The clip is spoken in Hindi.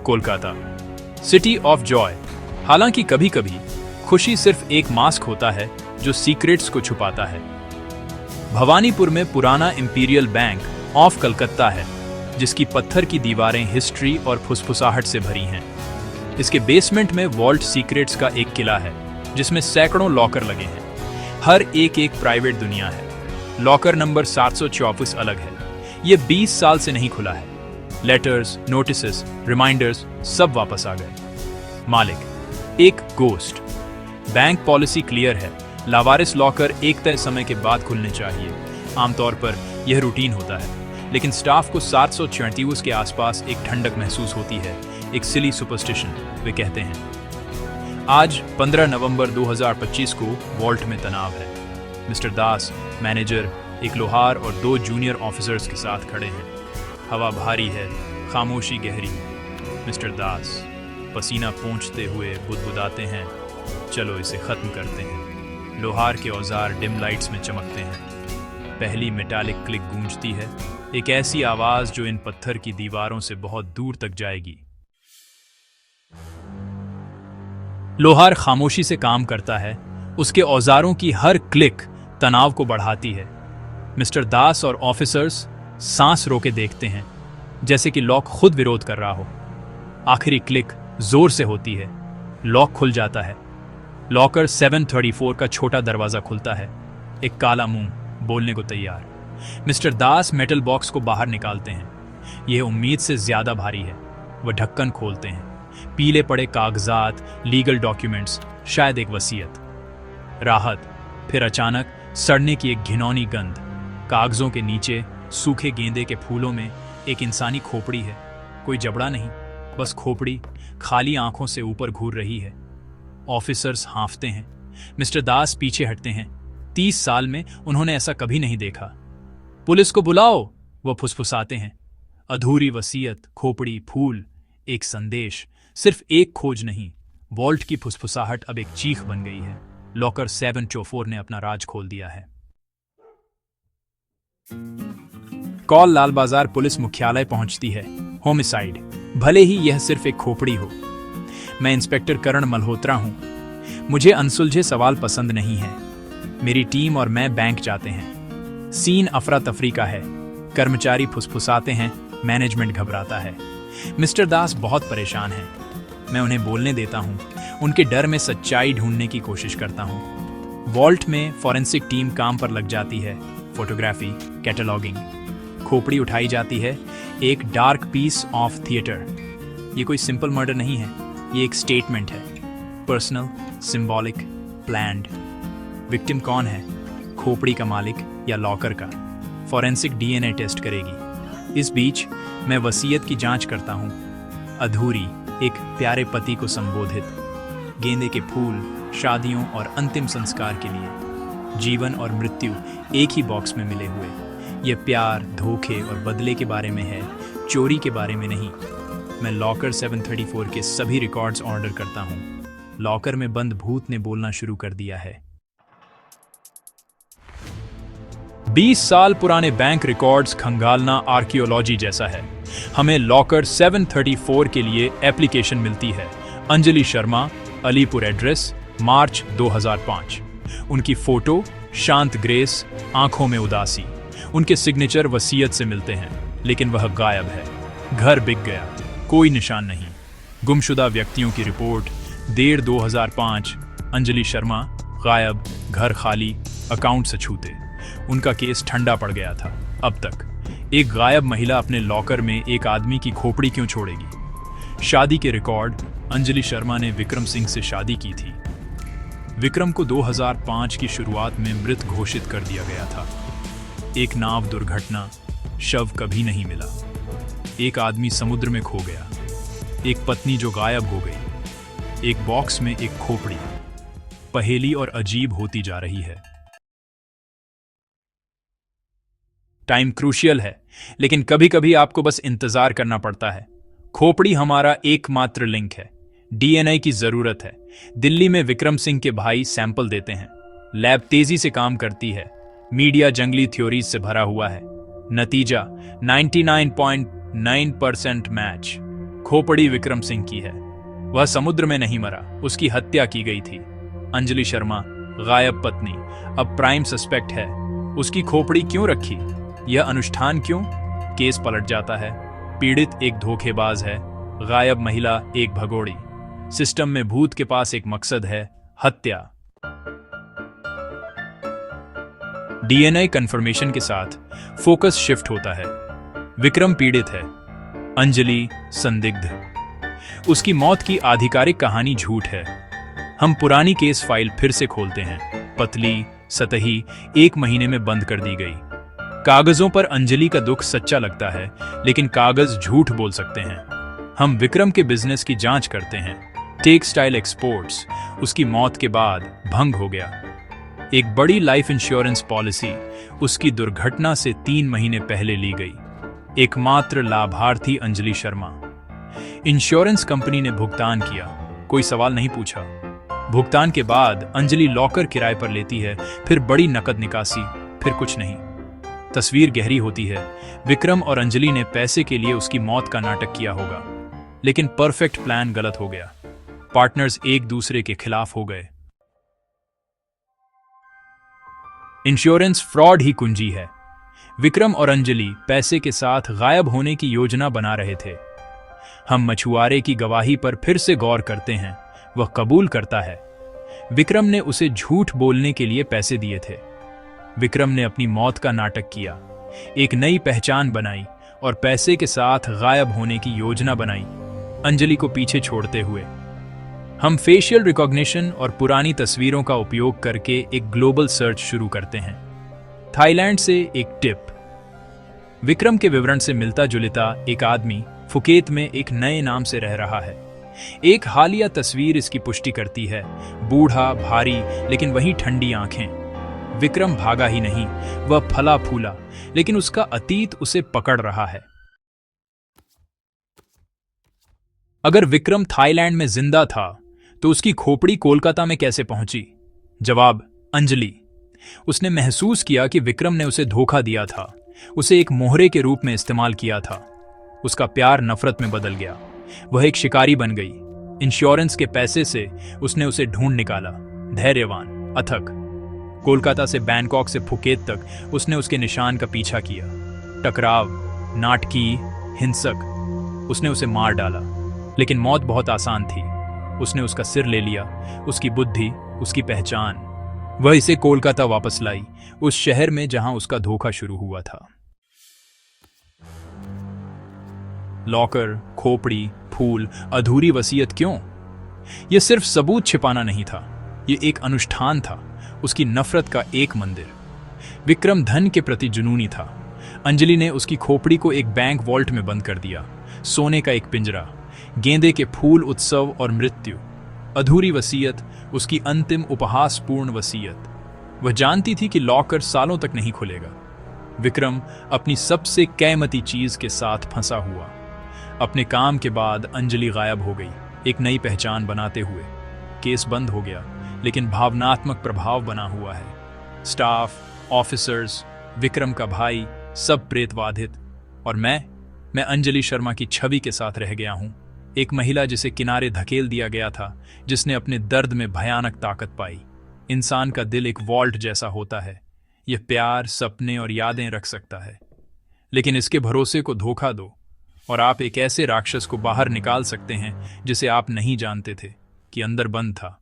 कोलकाता। City of Joy. हालांकि कभी कभी खुशी सिर्फ एक मास्क होता है जो सीक्रेट्स को छुपाता है। भवानीपुर में पुराना इंपीरियल बैंक ऑफ कलकत्ता है, जिसकी पत्थर की दीवारें हिस्ट्री और फुसफुसाहट से भरी हैं। इसके बेसमेंट में वॉल्ट सीक्रेट्स का एक किला है, जिसमें सैकड़ों लॉकर लगे हैं। हर एक प्राइवेट दुनिया है। लॉकर नंबर 724 अलग है। ये 20 साल से नहीं खुला है। लेटर्स, नोटिसेस, रिमाइंडर्स सब वापस आ गए। मालिक एक गोस्ट। बैंक पॉलिसी क्लियर है, लावारिस लॉकर एक तय समय के बाद खुलने चाहिए। आमतौर पर यह रूटीन होता है, लेकिन स्टाफ को 734 के आसपास एक ठंडक महसूस होती है, एक सिली सुपरस्टिशन वे कहते हैं। आज 15 नवंबर 2025 को वॉल्ट में तनाव है। मिस्टर दास, मैनेजर, एक लोहार और 2 जूनियर ऑफिसर्स के साथ खड़े हैं। हवा भारी है, खामोशी गहरी। मिस्टर दास पसीना पोंछते हुए बुदबुदाते हैं, चलो इसे खत्म करते हैं। लोहार के औजार डिम लाइट्स में चमकते हैं। पहली मेटालिक क्लिक गूंजती है, एक ऐसी आवाज जो इन पत्थर की दीवारों से बहुत दूर तक जाएगी। लोहार खामोशी से काम करता है। उसके औजारों की हर क्लिक तनाव को बढ़ाती है। मिस्टर दास और ऑफिसर्स सांस रोके देखते हैं, जैसे कि लॉक खुद विरोध कर रहा हो। आखिरी क्लिक जोर से होती है, लॉक खुल जाता है। लॉकर 734 का छोटा दरवाजा खुलता है। एक काला मुंह बोलने को तैयार। मिस्टर दास मेटल बॉक्स को बाहर निकालते हैं। यह उम्मीद से ज्यादा भारी है। वह ढक्कन खोलते हैं। पीले पड़े कागजात, लीगल डॉक्यूमेंट्स, शायद एक वसीयत। राहत, फिर अचानक सड़ने की एक घिनौनी गंध। कागजों के नीचे सूखे गेंदे के फूलों में एक इंसानी खोपड़ी है। कोई जबड़ा नहीं, बस खोपड़ी खाली आंखों से ऊपर घूर रही है। ऑफिसर्स हांफते हैं। मिस्टर दास पीछे हटते हैं। 30 साल में उन्होंने ऐसा कभी नहीं देखा। पुलिस को बुलाओ, वो फुसफुसाते हैं। अधूरी वसीयत, खोपड़ी, फूल, एक संदेश, सिर्फ एक खोज नहीं। वॉल्ट की फुसफुसाहट अब एक चीख बन गई है। लॉकर 724 ने अपना राज खोल दिया है। कॉल लाल बाजार पुलिस मुख्यालय पहुंचती है। होमिसाइड, भले ही यह सिर्फ एक खोपड़ी हो। मैं इंस्पेक्टर करण मल्होत्रा हूं। मुझे अनसुलझे सवाल पसंद नहीं है। मेरी टीम और मैं बैंक जाते हैं। सीन अफरा तफरी का है। कर्मचारी फुसफुसाते हैं, मैनेजमेंट घबराता है। मिस्टर दास बहुत परेशान हैं। मैं उन्हें बोलने देता हूं। उनके डर में सच्चाई ढूंढने की कोशिश करता हूं। वॉल्ट में फॉरेंसिक टीम काम पर लग जाती है। Photography, cataloguing. खोपड़ी उठाई जाती है। एक डार्क पीस ऑफ थिएटर। ये कोई सिंपल मर्डर नहीं है, ये एक स्टेटमेंट है। Personal, symbolic, planned. विक्टिम कौन है? खोपड़ी का मालिक या लॉकर का? फॉरेंसिक डीएनए टेस्ट करेगी। इस बीच मैं वसीयत की जांच करता हूं। अधूरी, एक प्यारे पति को संबोधित। गेंदे के फूल, शादियों और अंतिम संस्कार के लिए। जीवन और मृत्यु एक ही बॉक्स में मिले हुए। यह प्यार, धोखे और बदले के बारे में है, चोरी के बारे में नहीं। मैं लॉकर 734 के सभी रिकॉर्ड्स ऑर्डर करता हूं। लॉकर में बंद भूत ने बोलना शुरू कर दिया है। 20 साल पुराने बैंक रिकॉर्ड्स खंगालना आर्कियोलॉजी जैसा है। हमें लॉकर 734 के लिए एप्लीकेशन मिलती है। अंजलि शर्मा, अलीपुर एड्रेस, मार्च 2005। उनकी फोटो, शांत ग्रेस, आंखों में उदासी। उनके सिग्नेचर वसीयत से मिलते हैं, लेकिन वह गायब है। घर बिक गया, कोई निशान नहीं। गुमशुदा व्यक्तियों की रिपोर्ट, देर 2005। अंजलि शर्मा गायब, घर खाली, अकाउंट से छूते। उनका केस ठंडा पड़ गया था। अब तक एक गायब महिला अपने लॉकर में एक आदमी की खोपड़ी क्यों छोड़ेगी? शादी के रिकॉर्ड, अंजलि शर्मा ने विक्रम सिंह से शादी की थी। विक्रम को 2005 की शुरुआत में मृत घोषित कर दिया गया था। एक नाव दुर्घटना, शव कभी नहीं मिला। एक आदमी समुद्र में खो गया। एक पत्नी जो गायब हो गई। एक बॉक्स में एक खोपड़ी। पहेली और अजीब होती जा रही है। टाइम क्रूशियल है, लेकिन कभी कभी आपको बस इंतजार करना पड़ता है। खोपड़ी हमारा एकमात्र लिंक है। डीएनए की जरूरत है। दिल्ली में विक्रम सिंह के भाई सैंपल देते हैं। लैब तेजी से काम करती है। मीडिया जंगली थ्योरीज से भरा हुआ है। नतीजा 99.9% मैच। खोपड़ी विक्रम सिंह की है। वह समुद्र में नहीं मरा, उसकी हत्या की गई थी। अंजलि शर्मा, गायब पत्नी, अब प्राइम सस्पेक्ट है। उसकी खोपड़ी क्यों रखी? यह अनुष्ठान क्यों? केस पलट जाता है। पीड़ित एक धोखेबाज है, गायब महिला एक भगोड़ी। सिस्टम में भूत के पास एक मकसद है, हत्या। डीएनए कंफर्मेशन के साथ फोकस शिफ्ट होता है। विक्रम पीड़ित है, अंजलि संदिग्ध। उसकी मौत की आधिकारिक कहानी झूठ है। हम पुरानी केस फाइल फिर से खोलते हैं। पतली, सतही, 1 महीने में बंद कर दी गई। कागजों पर अंजलि का दुख सच्चा लगता है, लेकिन कागज झूठ बोल सकते हैं। हम विक्रम के बिजनेस की जांच करते हैं। टेक्सटाइल एक्सपोर्ट्स उसकी मौत के बाद भंग हो गया। एक बड़ी लाइफ इंश्योरेंस पॉलिसी उसकी दुर्घटना से 3 महीने पहले ली गई। एकमात्र लाभार्थी अंजलि शर्मा। इंश्योरेंस कंपनी ने भुगतान किया, कोई सवाल नहीं पूछा। भुगतान के बाद अंजलि लॉकर किराए पर लेती है, फिर बड़ी नकद निकासी, फिर कुछ नहीं। तस्वीर गहरी होती है। विक्रम और अंजलि ने पैसे के लिए उसकी मौत का नाटक किया होगा, लेकिन परफेक्ट प्लान गलत हो गया। पार्टनर्स एक दूसरे के खिलाफ हो गए। इंश्योरेंस फ्रॉड ही कुंजी है। विक्रम और अंजलि पैसे के साथ गायब होने की योजना बना रहे थे। हम मछुआरे की गवाही पर फिर से गौर करते हैं। वह कबूल करता है, विक्रम ने उसे झूठ बोलने के लिए पैसे दिए थे। विक्रम ने अपनी मौत का नाटक किया, एक नई पहचान बनाई और पैसे के साथ गायब होने की योजना बनाई, अंजलि को पीछे छोड़ते हुए। हम फेशियल रिकॉग्निशन और पुरानी तस्वीरों का उपयोग करके एक ग्लोबल सर्च शुरू करते हैं। थाईलैंड से एक टिप। विक्रम के विवरण से मिलता जुलता एक आदमी फुकेत में एक नए नाम से रह रहा है। एक हालिया तस्वीर इसकी पुष्टि करती है। बूढ़ा, भारी, लेकिन वही ठंडी आंखें। विक्रम भागा ही नहीं, वह फला फूला, लेकिन उसका अतीत उसे पकड़ रहा है। अगर विक्रम थाईलैंड में जिंदा था, तो उसकी खोपड़ी कोलकाता में कैसे पहुंची? जवाब, अंजलि। उसने महसूस किया कि विक्रम ने उसे धोखा दिया था, उसे एक मोहरे के रूप में इस्तेमाल किया था। उसका प्यार नफरत में बदल गया। वह एक शिकारी बन गई। इंश्योरेंस के पैसे से उसने उसे ढूंढ निकाला। धैर्यवान, अथक। कोलकाता से बैंकॉक से फुकेत तक उसने उसके निशान का पीछा किया। टकराव, नाटकीय, हिंसक। उसने उसे मार डाला, लेकिन मौत बहुत आसान थी। उसने उसका सिर ले लिया, उसकी बुद्धि, उसकी पहचान। वह इसे कोलकाता वापस लाई, उस शहर में जहां उसका धोखा शुरू हुआ था। लॉकर, खोपड़ी, फूल, अधूरी वसीयत क्यों? यह सिर्फ सबूत छिपाना नहीं था, यह एक अनुष्ठान था, उसकी नफरत का एक मंदिर। विक्रम धन के प्रति जुनूनी था। अंजलि ने उसकी खोपड़ी को एक बैंक वॉल्ट में बंद कर दिया। सोने का एक पिंजरा, गेंदे के फूल, उत्सव और मृत्यु। अधूरी वसीयत, उसकी अंतिम उपहासपूर्ण वसीयत। वह जानती थी कि लॉकर सालों तक नहीं खुलेगा। विक्रम अपनी सबसे कीमती चीज के साथ फंसा हुआ। अपने काम के बाद अंजलि गायब हो गई, एक नई पहचान बनाते हुए। केस बंद हो गया, लेकिन भावनात्मक प्रभाव बना हुआ है। स्टाफ, ऑफिसर्स, विक्रम का भाई, सब प्रेतवाधित। और मैं अंजलि शर्मा की छवि के साथ रह गया हूं। एक महिला जिसे किनारे धकेल दिया गया था, जिसने अपने दर्द में भयानक ताकत पाई। इंसान का दिल एक वॉल्ट जैसा होता है। यह प्यार, सपने और यादें रख सकता है, लेकिन इसके भरोसे को धोखा दो और आप एक ऐसे राक्षस को बाहर निकाल सकते हैं जिसे आप नहीं जानते थे कि अंदर बंद था।